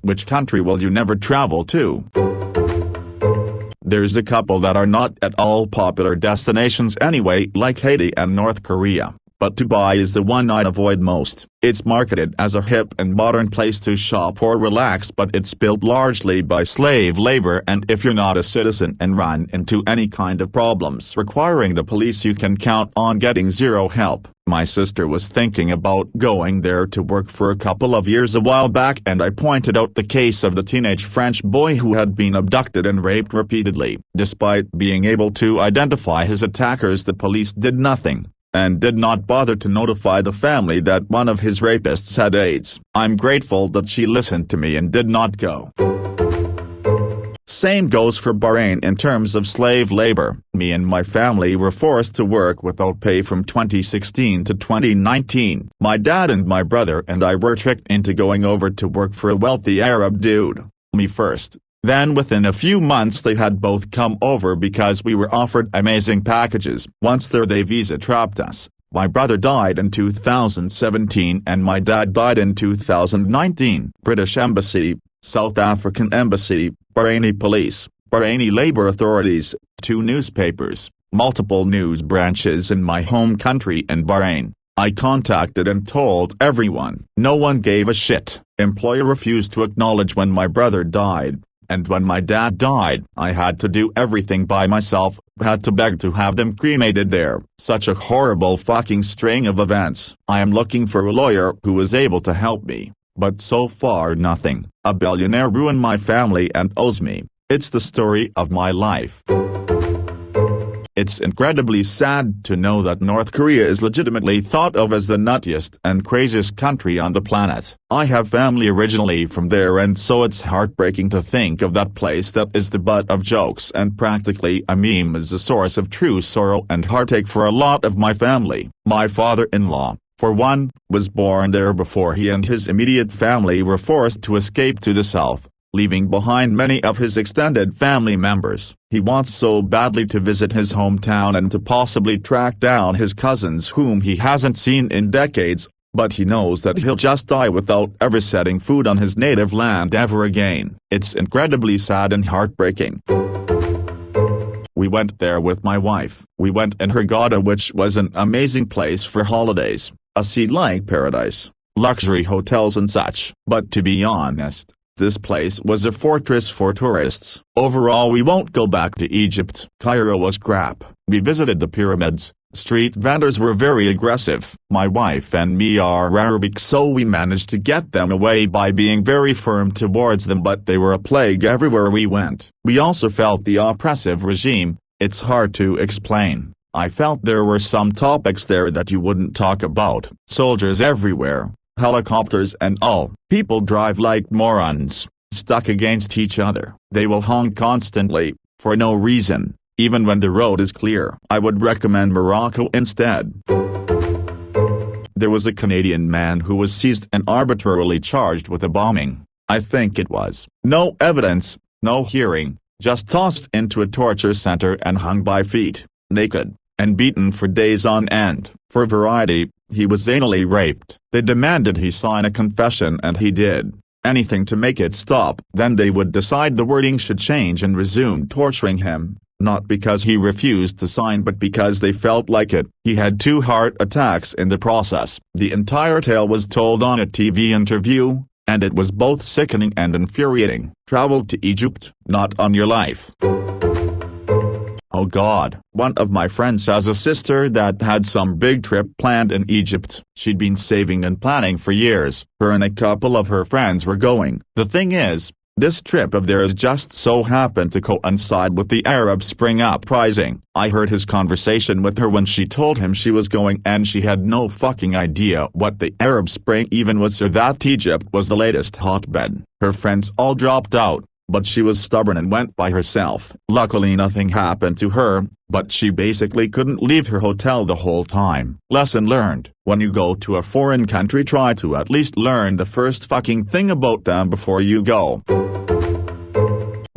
Which country will you never travel to? There's a couple that are not at all popular destinations anyway, like Haiti and North Korea, but Dubai is the one I'd avoid most. It's marketed as a hip and modern place to shop or relax, but it's built largely by slave labor, and if you're not a citizen and run into any kind of problems requiring the police, you can count on getting zero help. My sister was thinking about going there to work for a couple of years a while back, and I pointed out the case of the teenage French boy who had been abducted and raped repeatedly. Despite being able to identify his attackers, the police did nothing, and did not bother to notify the family that one of his rapists had AIDS. I'm grateful that she listened to me and did not go. Same goes for Bahrain in terms of slave labor. Me and my family were forced to work without pay from 2016 to 2019. My dad and my brother and I were tricked into going over to work for a wealthy Arab dude. Me first. Then within a few months they had both come over because we were offered amazing packages. Once there they visa trapped us. My brother died in 2017 and my dad died in 2019. British Embassy, South African Embassy, Bahraini police, Bahraini labor authorities, 2 newspapers, multiple news branches in my home country and Bahrain. I contacted and told everyone. No one gave a shit. Employer refused to acknowledge when my brother died, and when my dad died, I had to do everything by myself, had to beg to have them cremated there. Such a horrible fucking string of events. I am looking for a lawyer who is able to help me. But so far nothing. A billionaire ruined my family and owes me. It's the story of my life. It's incredibly sad to know that North Korea is legitimately thought of as the nuttiest and craziest country on the planet. I have family originally from there, and so it's heartbreaking to think of that place that is the butt of jokes and practically a meme as a source of true sorrow and heartache for a lot of my family. My father-in-law, for one, was born there before he and his immediate family were forced to escape to the south, leaving behind many of his extended family members. He wants so badly to visit his hometown and to possibly track down his cousins whom he hasn't seen in decades, but he knows that he'll just die without ever setting foot on his native land ever again. It's incredibly sad and heartbreaking. We went there with my wife. We went in Hurghada, which was an amazing place for holidays. A sea-like paradise, luxury hotels and such. But to be honest, this place was a fortress for tourists. Overall, we won't go back to Egypt. Cairo was crap. We visited the pyramids. Street vendors were very aggressive. My wife and me are Arabic, so we managed to get them away by being very firm towards them, but they were a plague everywhere we went. We also felt the oppressive regime. It's hard to explain. I felt there were some topics there that you wouldn't talk about. Soldiers everywhere, helicopters and all. People drive like morons, stuck against each other. They will honk constantly, for no reason, even when the road is clear. I would recommend Morocco instead. There was a Canadian man who was seized and arbitrarily charged with a bombing. I think it was. No evidence, no hearing, just tossed into a torture center and hung by feet, naked, and beaten for days on end. For variety, he was anally raped. They demanded he sign a confession and he did. Anything to make it stop. Then they would decide the wording should change and resume torturing him, not because he refused to sign but because they felt like it. He had 2 heart attacks in the process. The entire tale was told on a TV interview, and it was both sickening and infuriating. Travel to Egypt, not on your life. Oh God. One of my friends has a sister that had some big trip planned in Egypt. She'd been saving and planning for years. Her and a couple of her friends were going. The thing is, this trip of theirs just so happened to coincide with the Arab Spring uprising. I heard his conversation with her when she told him she was going, and she had no fucking idea what the Arab Spring even was, or that Egypt was the latest hotbed. Her friends all dropped out, but she was stubborn and went by herself. Luckily nothing happened to her, but she basically couldn't leave her hotel the whole time. Lesson learned: when you go to a foreign country, try to at least learn the first fucking thing about them before you go.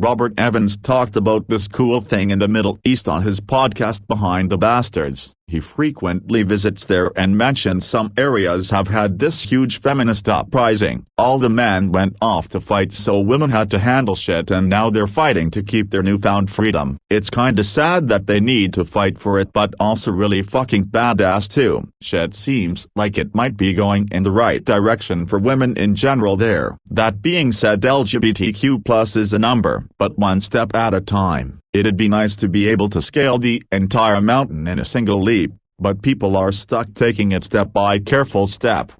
Robert Evans talked about this cool thing in the Middle East on his podcast Behind the Bastards. He frequently visits there and mentions some areas have had this huge feminist uprising. All the men went off to fight so women had to handle shit, and now they're fighting to keep their newfound freedom. It's kinda sad that they need to fight for it, but also really fucking badass too. Shit seems like it might be going in the right direction for women in general there. That being said, LGBTQ+ is a number, but one step at a time. It'd be nice to be able to scale the entire mountain in a single leap, but people are stuck taking it step by careful step.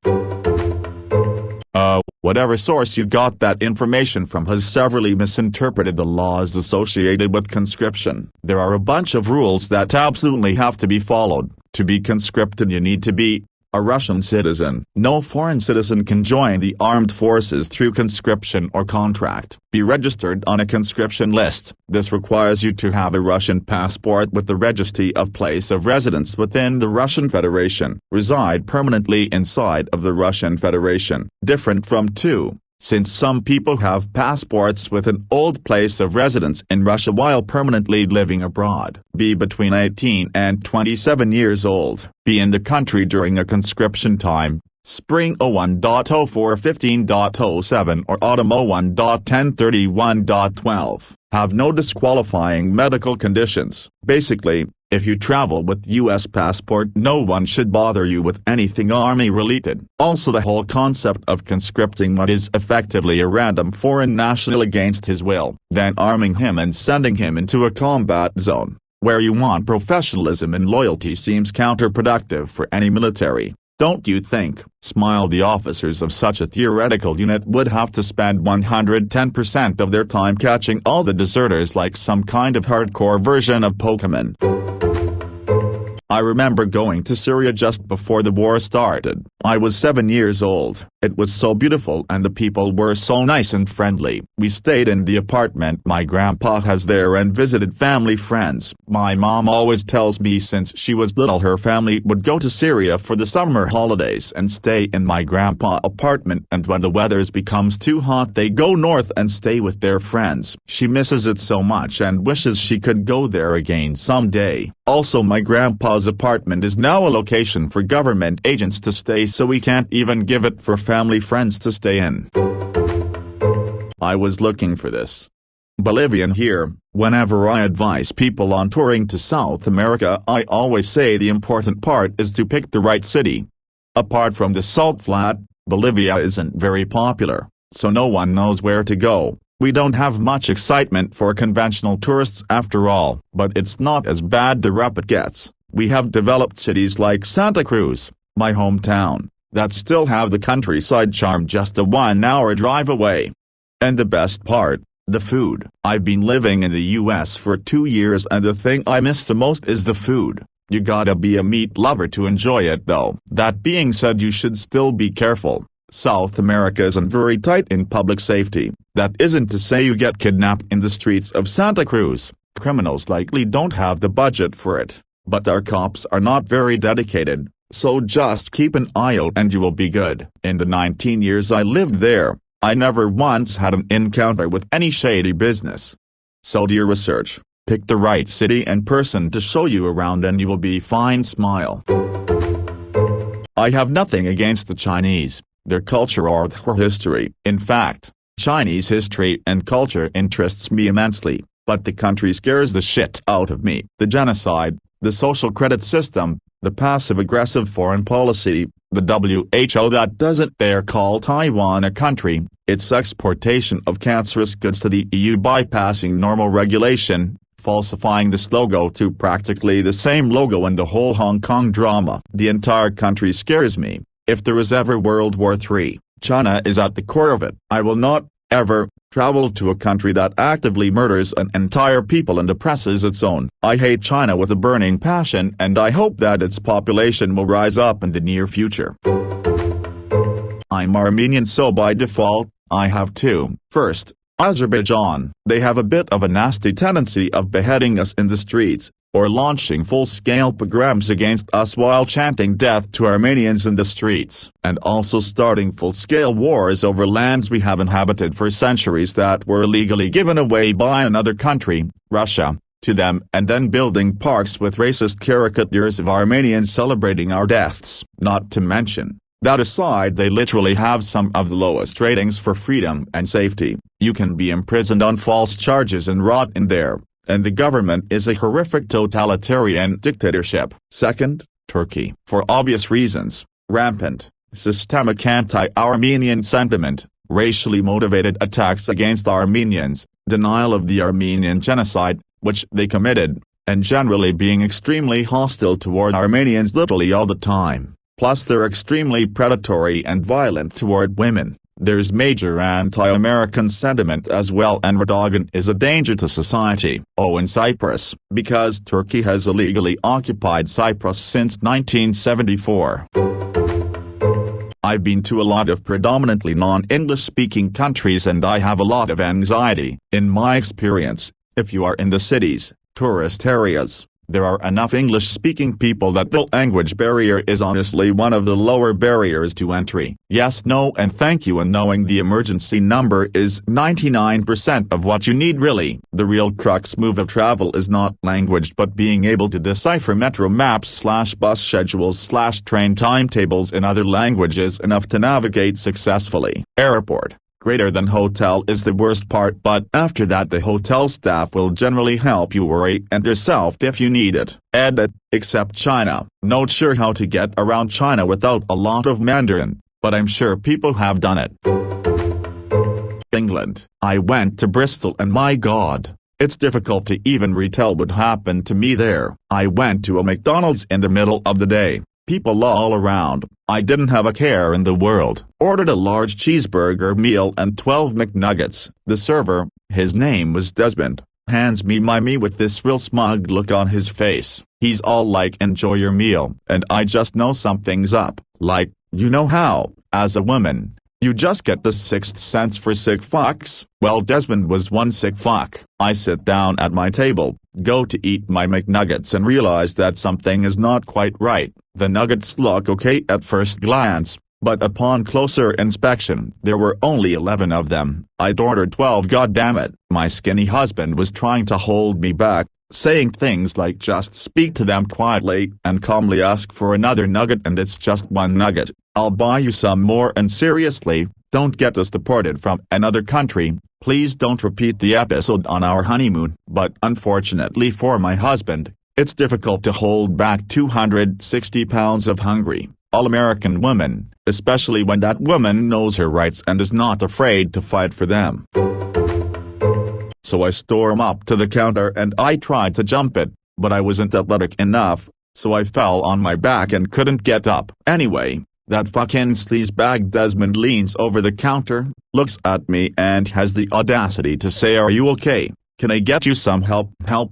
Whatever source you got that information from has severely misinterpreted the laws associated with conscription. There are a bunch of rules that absolutely have to be followed. To be conscripted, you need to be a Russian citizen. No foreign citizen can join the armed forces through conscription or contract. Be registered on a conscription list. This requires you to have a Russian passport with the registry of place of residence within the Russian Federation. Reside permanently inside of the Russian Federation. Different from 2. Since some people have passports with an old place of residence in Russia while permanently living abroad. Be between 18 and 27 years old. Be in the country during a conscription time, spring 01.04 15.07 or autumn 01.10 31.12. Have no disqualifying medical conditions. Basically, if you travel with U.S. passport, no one should bother you with anything army-related. Also, the whole concept of conscripting what is effectively a random foreign national against his will, then arming him and sending him into a combat zone, where you want professionalism and loyalty, seems counterproductive for any military. Don't you think? Smile. The officers of such a theoretical unit would have to spend 110% of their time catching all the deserters like some kind of hardcore version of Pokemon. I remember going to Syria just before the war started. I was 7 years old. It was so beautiful and the people were so nice and friendly. We stayed in the apartment my grandpa has there and visited family friends. My mom always tells me since she was little her family would go to Syria for the summer holidays and stay in my grandpa's apartment, and when the weathers becomes too hot they go north and stay with their friends. She misses it so much and wishes she could go there again someday. Also, my grandpa's apartment is now a location for government agents to stay, so we can't even give it for family friends to stay in. I was looking for this Bolivian here. Whenever I advise people on touring to South America, I always say the important part is to pick the right city. Apart from the salt flat, Bolivia isn't very popular, so no one knows where to go. We don't have much excitement for conventional tourists after all, but it's not as bad the rep it gets. We have developed cities like Santa Cruz, my hometown, that still have the countryside charm just a 1-hour drive away. And the best part, the food. I've been living in the US for 2 years and the thing I miss the most is the food. You gotta be a meat lover to enjoy it though. That being said, you should still be careful. South America isn't very tight in public safety. That isn't to say you get kidnapped in the streets of Santa Cruz. Criminals likely don't have the budget for it, but our cops are not very dedicated, so just keep an eye out and you will be good. In the 19 years I lived there, I never once had an encounter with any shady business. So do your research, pick the right city and person to show you around and you will be fine. Smile. I have nothing against the Chinese, their culture or their history. In fact, Chinese history and culture interests me immensely, but the country scares the shit out of me. The genocide, the social credit system, the passive-aggressive foreign policy, the WHO that doesn't dare call Taiwan a country, its exportation of cancerous goods to the EU bypassing normal regulation, falsifying this logo to practically the same logo, and the whole Hong Kong drama. The entire country scares me. If there is ever World War III, China is at the core of it. I will not, ever, travel to a country that actively murders an entire people and oppresses its own. I hate China with a burning passion and I hope that its population will rise up in the near future. I'm Armenian, so by default, I have two. First, Azerbaijan. They have a bit of a nasty tendency of beheading us in the streets, or launching full-scale pogroms against us while chanting death to Armenians in the streets, and also starting full-scale wars over lands we have inhabited for centuries that were illegally given away by another country, Russia. to them and then building parks with racist caricatures of Armenians celebrating our deaths. Not to mention, that aside, they literally have some of the lowest ratings for freedom and safety. You can be imprisoned on false charges and rot in there, and the government is a horrific totalitarian dictatorship. Second, Turkey. For obvious reasons, rampant, systemic anti-Armenian sentiment, racially motivated attacks against Armenians, denial of the Armenian genocide, which they committed, and generally being extremely hostile toward Armenians literally all the time. Plus they're extremely predatory and violent toward women. There's major anti-American sentiment as well, and Erdogan is a danger to society. Oh, in Cyprus, because Turkey has illegally occupied Cyprus since 1974. I've been to a lot of predominantly non-English speaking countries and I have a lot of anxiety. In my experience, if you are in the cities, tourist areas, there are enough English-speaking people that the language barrier is honestly one of the lower barriers to entry. Yes, no and thank you, and knowing the emergency number is 99% of what you need really. The real crux move of travel is not language but being able to decipher metro maps / bus schedules / train timetables in other languages enough to navigate successfully. Airport. Greater than hotel is the worst part, but after that the hotel staff will generally help you orient yourself if you need it. Edit, except China. Not sure how to get around China without a lot of Mandarin, but I'm sure people have done it. England. I went to Bristol and my god, it's difficult to even retell what happened to me there. I went to a McDonald's in the middle of the day. People all around, I didn't have a care in the world. Ordered a large cheeseburger meal and 12 McNuggets. The server, his name was Desmond, hands me my meal with this real smug look on his face. He's all like, enjoy your meal, and I just know something's up. Like, you know how, as a woman, you just get the sixth sense for sick fucks? Well, Desmond was one sick fuck. I sit down at my table, go to eat my McNuggets and realize that something is not quite right. The nuggets look okay at first glance, but upon closer inspection, there were only 11 of them. I'd ordered 12, goddammit. My skinny husband was trying to hold me back, saying things like just speak to them quietly and calmly ask for another nugget and it's just one nugget. I'll buy you some more, and seriously, don't get us deported from another country. Please don't repeat the episode on our honeymoon. But unfortunately for my husband, it's difficult to hold back 260 pounds of hungry, all-American women, especially when that woman knows her rights and is not afraid to fight for them. So I storm up to the counter and I tried to jump it, but I wasn't athletic enough, so I fell on my back and couldn't get up. Anyway, that fucking sleazebag Desmond leans over the counter, looks at me and has the audacity to say, "Are you okay? Can I get you some help?" Help?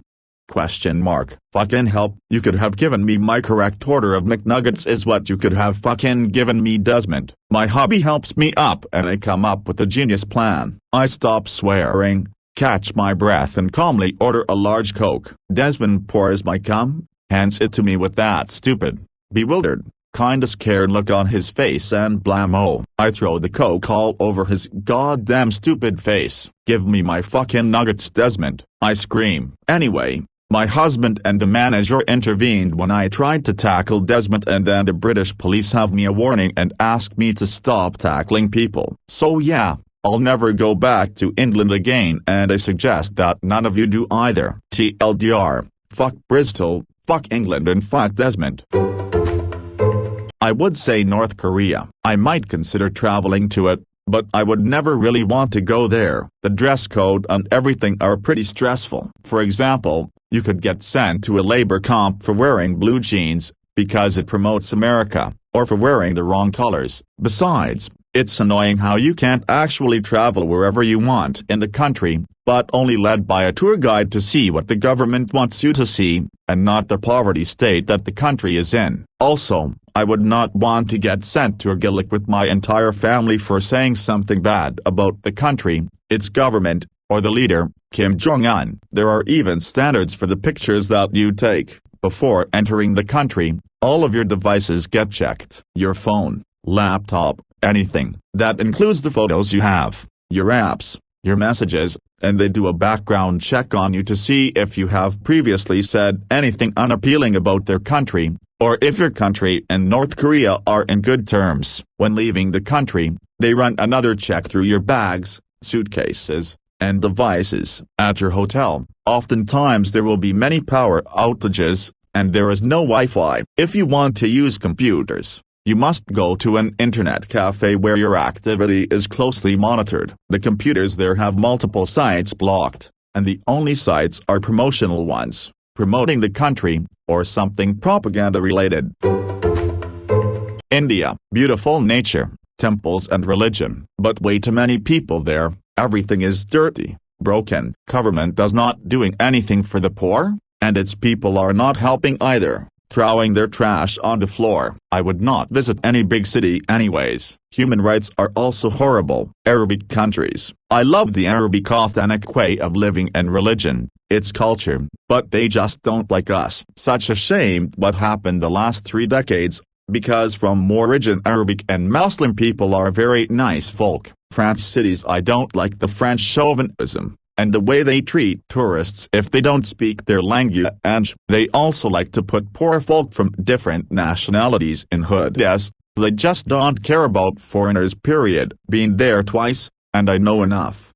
Question mark. Fucking help. You could have given me my correct order of McNuggets is what you could have fucking given me, Desmond. My hubby helps me up and I come up with a genius plan. I stop swearing, catch my breath and calmly order a large Coke. Desmond pours my cum, hands it to me with that stupid, bewildered, kinda scared look on his face and blammo. I throw the Coke all over his goddamn stupid face. "Give me my fucking nuggets, Desmond," I scream. Anyway, my husband and the manager intervened when I tried to tackle Desmond, and then the British police have me a warning and ask me to stop tackling people. So yeah, I'll never go back to England again, and I suggest that none of you do either. TLDR, fuck Bristol, fuck England and fuck Desmond. I would say North Korea. I might consider traveling to it, but I would never really want to go there. The dress code and everything are pretty stressful. For example, you could get sent to a labor camp for wearing blue jeans, because it promotes America, or for wearing the wrong colors. Besides, it's annoying how you can't actually travel wherever you want in the country, but only led by a tour guide to see what the government wants you to see, and not the poverty state that the country is in. Also, I would not want to get sent to a Gillick with my entire family for saying something bad about the country, its government, or the leader, Kim Jong-un. There are even standards for the pictures that you take. Before entering the country, all of your devices get checked. Your phone, laptop, anything. That includes the photos you have, your apps, your messages, and they do a background check on you to see if you have previously said anything unappealing about their country, or if your country and North Korea are in good terms. When leaving the country, they run another check through your bags, suitcases, and devices. At your hotel, oftentimes there will be many power outages, and there is no Wi-Fi. If you want to use computers, you must go to an internet cafe where your activity is closely monitored. The computers there have multiple sites blocked, and the only sites are promotional ones, promoting the country, or something propaganda-related. India, beautiful nature, temples and religion, but way too many people there. Everything is dirty, broken. Government does not doing anything for the poor, and its people are not helping either, throwing their trash on the floor. I would not visit any big city anyways. Human rights are also horrible. Arabic countries. I love the Arabic authentic way of living and religion, its culture, but they just don't like us. Such a shame what happened the last 3 decades, because from origin Arabic and Muslim people are very nice folk. France cities, I don't like the French chauvinism, and the way they treat tourists if they don't speak their language. They also like to put poor folk from different nationalities in hoods. They just don't care about foreigners period. Been there twice, and I know enough.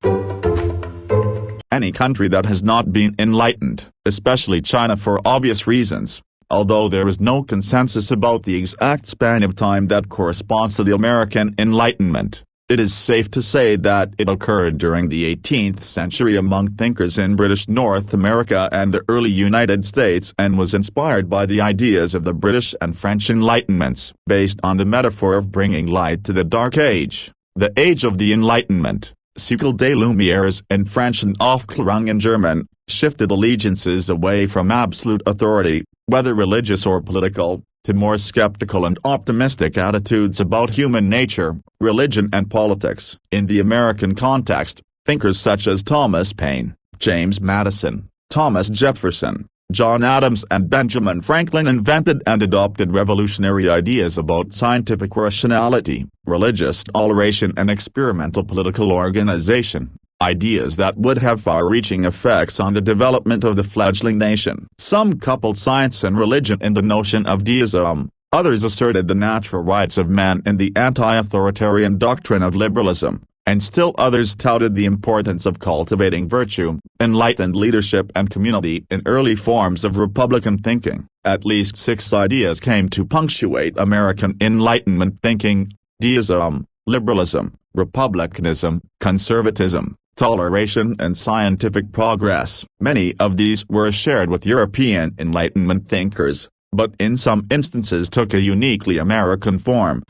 Any country that has not been enlightened, especially China for obvious reasons, although there is no consensus about the exact span of time that corresponds to the American Enlightenment, it is safe to say that it occurred during the 18th century among thinkers in British North America and the early United States and was inspired by the ideas of the British and French Enlightenments, based on the metaphor of bringing light to the Dark Age, the Age of the Enlightenment, Siècle des Lumières in French and Aufklärung in German, shifted allegiances away from absolute authority, whether religious or political, to more skeptical and optimistic attitudes about human nature, religion and politics. In the American context, thinkers such as Thomas Paine, James Madison, Thomas Jefferson, John Adams and Benjamin Franklin invented and adopted revolutionary ideas about scientific rationality, religious toleration and experimental political organization. Ideas that would have far-reaching effects on the development of the fledgling nation. Some coupled science and religion in the notion of deism, others asserted the natural rights of man in the anti-authoritarian doctrine of liberalism, and still others touted the importance of cultivating virtue, enlightened leadership and community in early forms of Republican thinking. At least 6 ideas came to punctuate American Enlightenment thinking: deism, liberalism, republicanism, conservatism, toleration and scientific progress. Many of these were shared with European Enlightenment thinkers, but in some instances took a uniquely American form.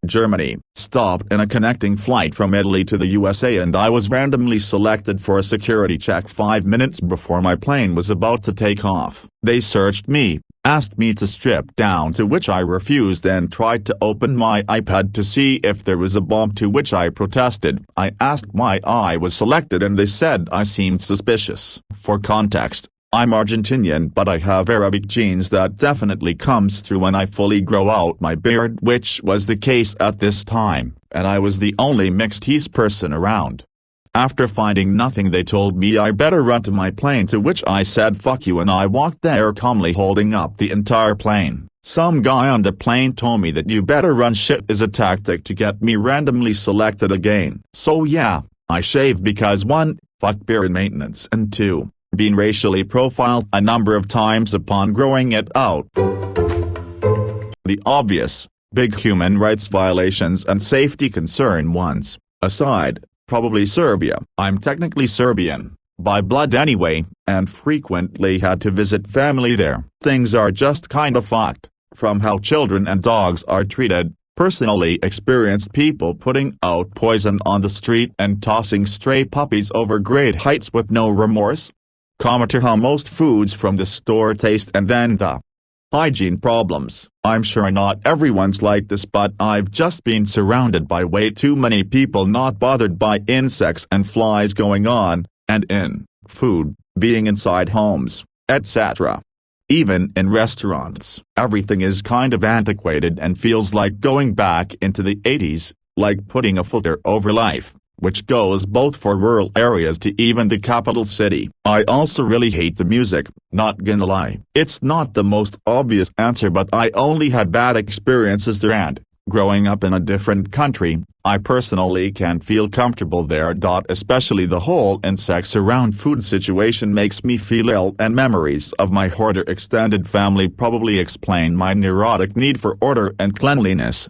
Germany. Stopped in a connecting flight from Italy to the USA and I was randomly selected for a security check 5 minutes before my plane was about to take off. They searched me, asked me to strip down, to which I refused, and tried to open my iPad to see if there was a bomb, to which I protested. I asked why I was selected and they said I seemed suspicious. For context, I'm Argentinian but I have Arabic genes that definitely comes through when I fully grow out my beard, which was the case at this time, and I was the only mixed-race person around. After finding nothing they told me I better run to my plane, to which I said fuck you, and I walked there calmly holding up the entire plane. Some guy on the plane told me that you better run shit is a tactic to get me randomly selected again. So yeah, I shaved because 1, fuck beard maintenance, and 2, been racially profiled a number of times upon growing it out. The obvious, big human rights violations and safety concern ones aside, probably Serbia. I'm technically Serbian, by blood anyway, and frequently had to visit family there. Things are just kinda fucked, from how children and dogs are treated. Personally experienced people putting out poison on the street and tossing stray puppies over great heights with no remorse. Commenter how most foods from the store taste, and then the hygiene problems. I'm sure not everyone's like this, but I've just been surrounded by way too many people not bothered by insects and flies going on, and in food, being inside homes, etc. Even in restaurants, everything is kind of antiquated and feels like going back into the 80s, like putting a filter over life. which goes both for rural areas to even the capital city. I also really hate the music, not gonna lie. It's not the most obvious answer, but I only had bad experiences there, and growing up in a different country, I personally can't feel comfortable there. Especially the whole insects around food situation makes me feel ill, and memories of my hoarder extended family probably explain my neurotic need for order and cleanliness.